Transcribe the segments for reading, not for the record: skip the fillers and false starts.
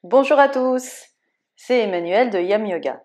Bonjour à tous, c'est Emmanuel de Yam Yoga.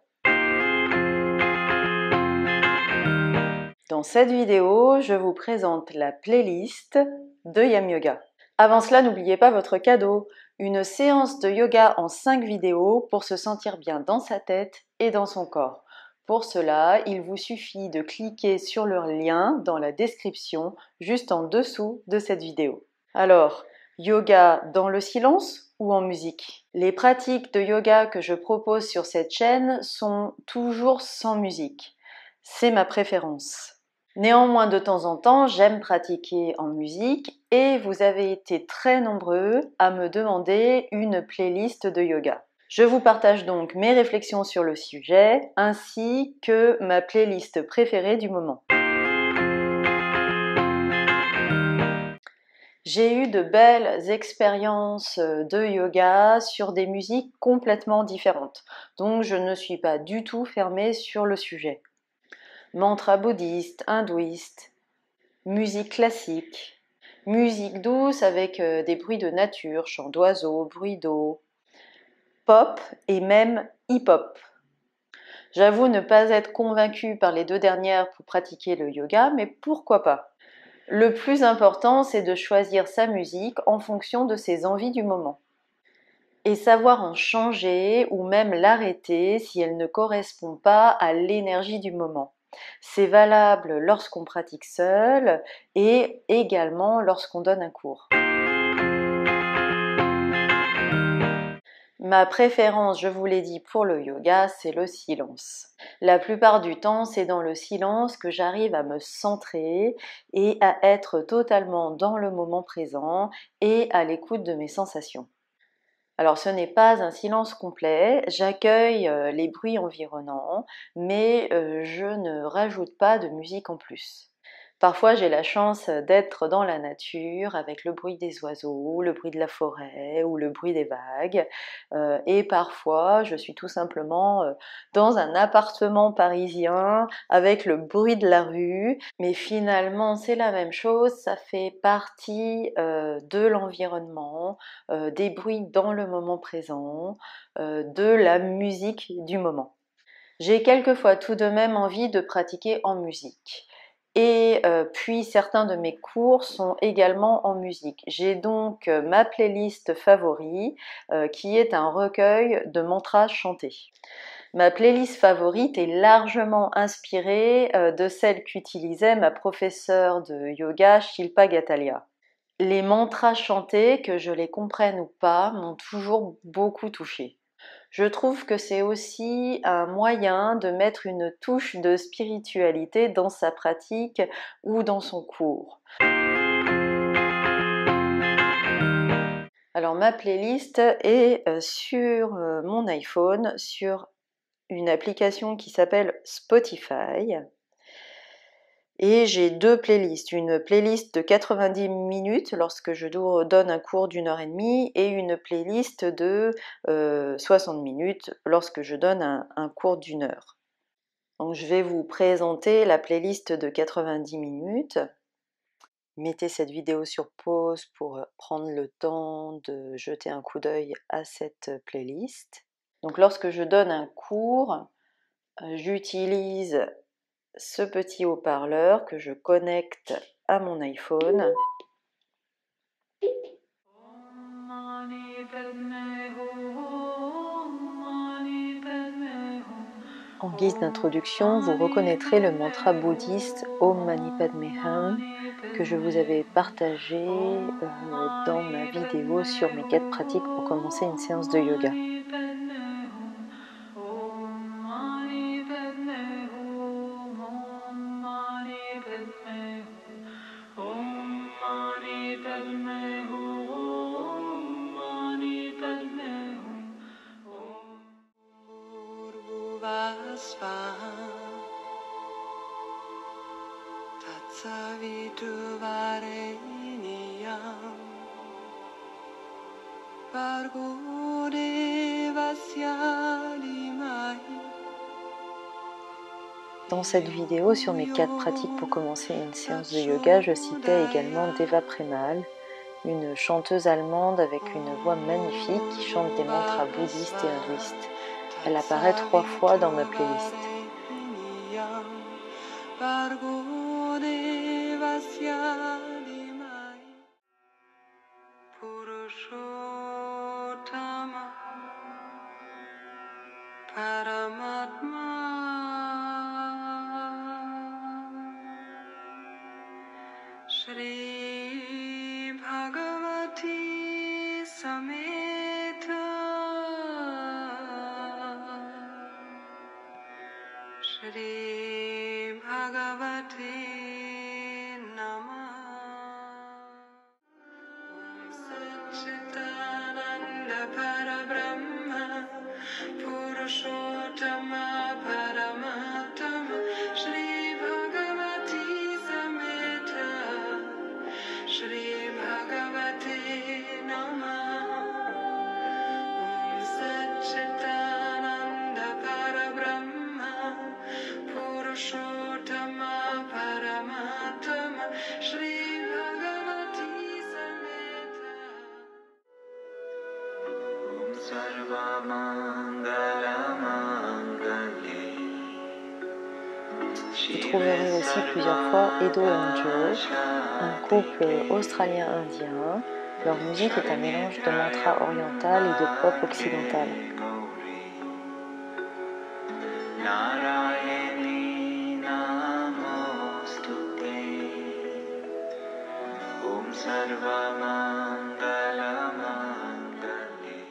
Dans cette vidéo, je vous présente la playlist de Yam Yoga. Avant cela, n'oubliez pas votre cadeau, une séance de yoga en 5 vidéos pour se sentir bien dans sa tête et dans son corps. Pour cela, il vous suffit de cliquer sur le lien dans la description, juste en dessous de cette vidéo. Alors, yoga dans le silence ou en musique? Les pratiques de yoga que je propose sur cette chaîne sont toujours sans musique. C'est ma préférence. Néanmoins, de temps en temps, j'aime pratiquer en musique et vous avez été très nombreux à me demander une playlist de yoga. Je vous partage donc mes réflexions sur le sujet ainsi que ma playlist préférée du moment. J'ai eu de belles expériences de yoga sur des musiques complètement différentes, donc je ne suis pas du tout fermée sur le sujet. Mantra bouddhiste, hindouiste, musique classique, musique douce avec des bruits de nature, chants d'oiseaux, bruits d'eau, pop et même hip-hop. J'avoue ne pas être convaincue par les deux dernières pour pratiquer le yoga, mais pourquoi pas? Le plus important, c'est de choisir sa musique en fonction de ses envies du moment. Et savoir en changer ou même l'arrêter si elle ne correspond pas à l'énergie du moment. C'est valable lorsqu'on pratique seul et également lorsqu'on donne un cours. Ma préférence, je vous l'ai dit, pour le yoga, c'est le silence. La plupart du temps, c'est dans le silence que j'arrive à me centrer et à être totalement dans le moment présent et à l'écoute de mes sensations. Alors ce n'est pas un silence complet, j'accueille les bruits environnants, mais je ne rajoute pas de musique en plus. Parfois j'ai la chance d'être dans la nature avec le bruit des oiseaux, le bruit de la forêt ou le bruit des vagues. Et parfois je suis tout simplement dans un appartement parisien avec le bruit de la rue. Mais finalement c'est la même chose, ça fait partie de l'environnement, des bruits dans le moment présent, de la musique du moment. J'ai quelquefois tout de même envie de pratiquer en musique. Et puis certains de mes cours sont également en musique. J'ai donc ma playlist favori qui est un recueil de mantras chantés. Ma playlist favorite est largement inspirée de celle qu'utilisait ma professeure de yoga Shilpa Gatalia. Les mantras chantés, que je les comprenne ou pas, m'ont toujours beaucoup touchée. Je trouve que c'est aussi un moyen de mettre une touche de spiritualité dans sa pratique ou dans son cours. Alors ma playlist est sur mon iPhone, sur une application qui s'appelle Spotify. Et j'ai deux playlists, une playlist de 90 minutes lorsque je donne un cours d'1h30 et une playlist de 60 minutes lorsque je donne un cours d'1 heure. Donc je vais vous présenter la playlist de 90 minutes. Mettez cette vidéo sur pause pour prendre le temps de jeter un coup d'œil à cette playlist. Donc lorsque je donne un cours, j'utilise ce petit haut-parleur que je connecte à mon iPhone. En guise d'introduction, vous reconnaîtrez le mantra bouddhiste Om Mani Padme Hum que je vous avais partagé dans ma vidéo sur mes 4 pratiques pour commencer une séance de yoga. Dans cette vidéo sur mes 4 pratiques pour commencer une séance de yoga, je citais également Deva Premal, une chanteuse allemande avec une voix magnifique qui chante des mantras bouddhistes et hindouistes. Elle apparaît 3 fois dans ma playlist. Shri Bhagavati Sametha Shri Bhagavati Namah Satchitananda Parabrahma Purushottama Paramatama Shri Bhagavati Sametha Shri Bhagavate Namah Satchitananda Parabrahma Purushottama Paramatama Shri Bhagavati Sametha Om Sarva Mangala Mangalye. Vous trouverez aussi plusieurs fois Edo and Joe, un couple australien-indien. Leur musique est un mélange de mantra oriental et de pop occidental. Narayani Namostute Om Sarva Mangala Mangalye.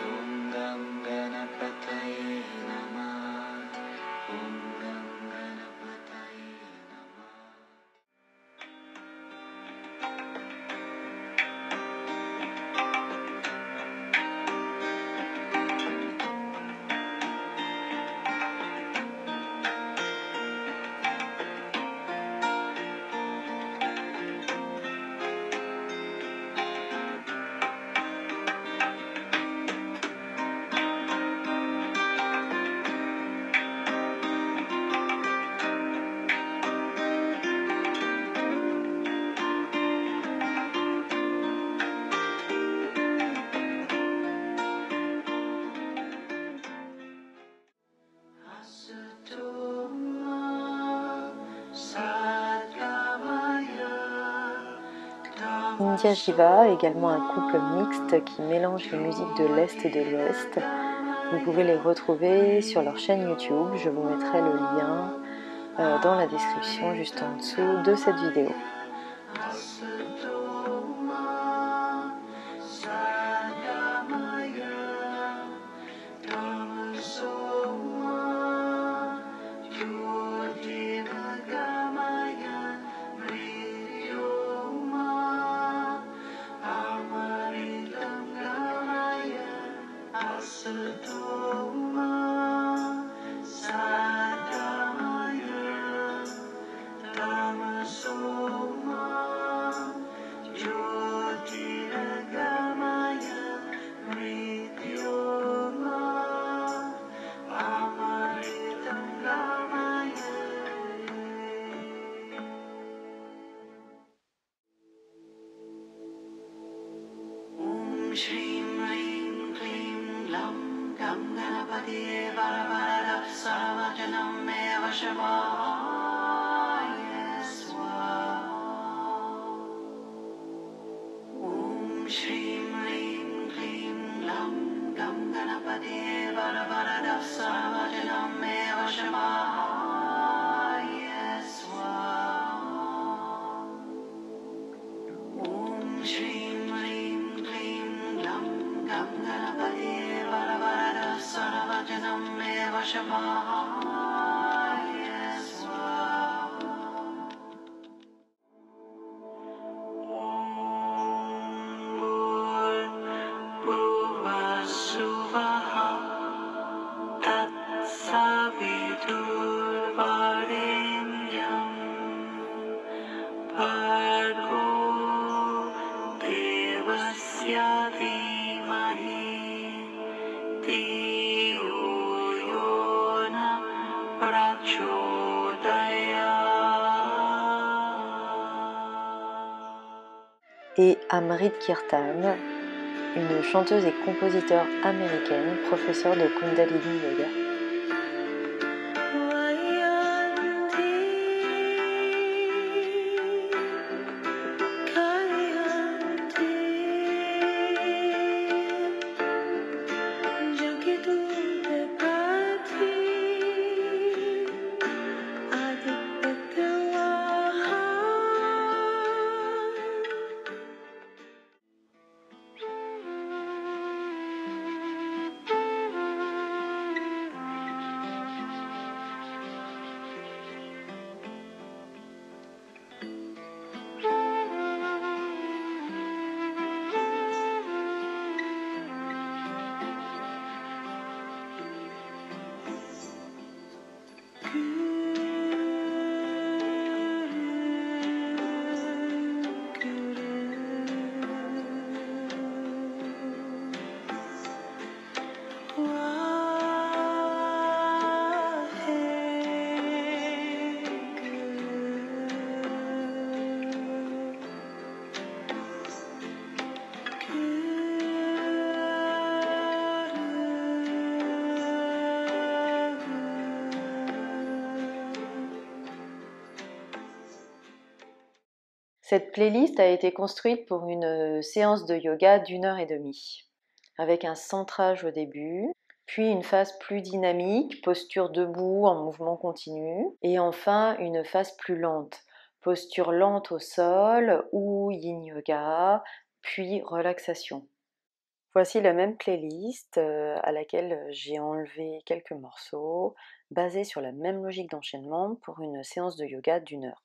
Om Gam Ganapataye Namah Om Gam Ganapataye Namah. India Shiva, également un couple mixte qui mélange les musiques de l'Est et de l'Ouest. Vous pouvez les retrouver sur leur chaîne YouTube, je vous mettrai le lien dans la description juste en dessous de cette vidéo. Shrim Rim Klim Glam Gam Ganapati Varavaradap Sarvajanam Eva Shavaya Swaha. Om Shrim Rim Klim Glam Gam Ganapati Varavaradap Sarvajanam Eva Shavaya Swaha. Om Shrim Rim Klim Glam Gam Ganapati Varavaradap Sarvajanam Eva Shavaya Swaha. Om Bhuvasuvaha Tat Savitur Varenyam तस्य धीमहि धियो यो न प्रचोदयात्. Et Amrit Kirtan, une chanteuse et compositeur américaine, professeure de Kundalini Yoga. Cette playlist a été construite pour une séance de yoga d'1 h 30, avec un centrage au début, puis une phase plus dynamique, posture debout en mouvement continu, et enfin une phase plus lente, posture lente au sol ou yin yoga, puis relaxation. Voici la même playlist à laquelle j'ai enlevé quelques morceaux, basés sur la même logique d'enchaînement pour une séance de yoga d'1 heure.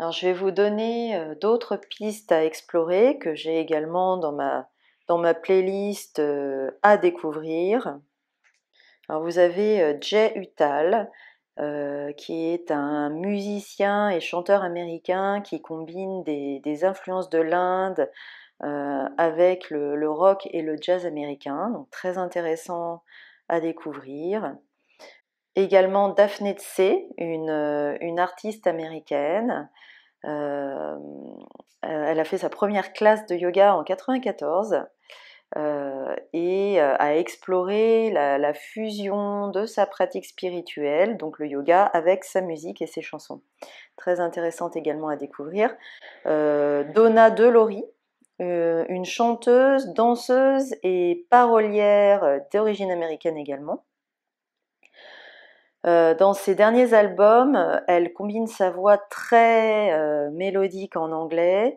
Alors, je vais vous donner d'autres pistes à explorer que j'ai également dans ma playlist à découvrir. Alors, vous avez Jay Uttal, qui est un musicien et chanteur américain qui combine des influences de l'Inde avec le rock et le jazz américain, donc très intéressant à découvrir. Également Daphne Tse, une artiste américaine. Elle a fait sa première classe de yoga en 1994 et a exploré la fusion de sa pratique spirituelle, donc le yoga, avec sa musique et ses chansons. Très intéressante également à découvrir. Donna DeLory, une chanteuse, danseuse et parolière d'origine américaine également. Dans ses derniers albums, elle combine sa voix très mélodique en anglais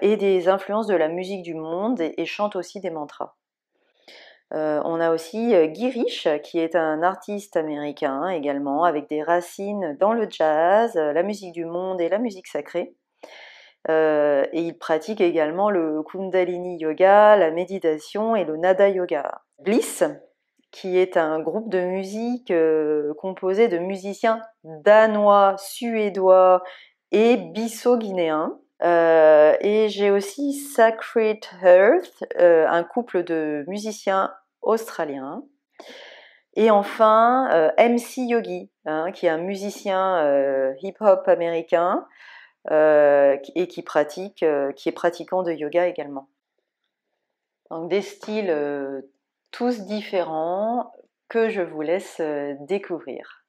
et des influences de la musique du monde et chante aussi des mantras. On a aussi Girish, qui est un artiste américain également, avec des racines dans le jazz, la musique du monde et la musique sacrée. Et il pratique également le Kundalini Yoga, la méditation et le Nada Yoga. Bliss, qui est un groupe de musique composé de musiciens danois, suédois et bisso-guinéens. Et j'ai aussi Sacred Earth, un couple de musiciens australiens. Et enfin, MC Yogi, qui est un musicien hip-hop américain et qui est pratiquant de yoga également. Donc des styles tous différents que je vous laisse découvrir.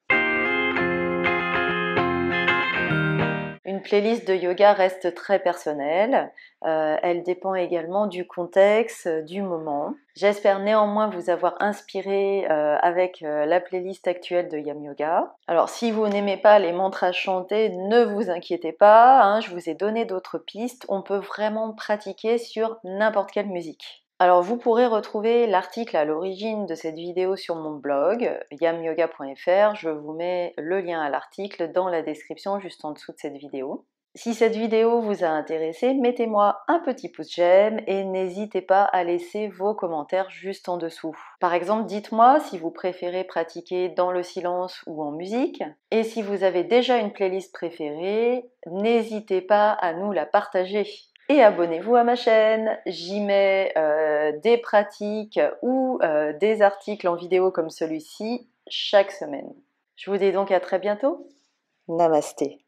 Une playlist de yoga reste très personnelle, elle dépend également du contexte, du moment. J'espère néanmoins vous avoir inspiré avec la playlist actuelle de Yam Yoga. Alors si vous n'aimez pas les mantras chantés, ne vous inquiétez pas, je vous ai donné d'autres pistes, on peut vraiment pratiquer sur n'importe quelle musique. Alors vous pourrez retrouver l'article à l'origine de cette vidéo sur mon blog yamyoga.fr, je vous mets le lien à l'article dans la description juste en dessous de cette vidéo. Si cette vidéo vous a intéressé, mettez-moi un petit pouce j'aime et n'hésitez pas à laisser vos commentaires juste en dessous. Par exemple, dites-moi si vous préférez pratiquer dans le silence ou en musique. Et si vous avez déjà une playlist préférée, n'hésitez pas à nous la partager. Et abonnez-vous à ma chaîne, j'y mets des pratiques ou des articles en vidéo comme celui-ci chaque semaine. Je vous dis donc à très bientôt. Namasté.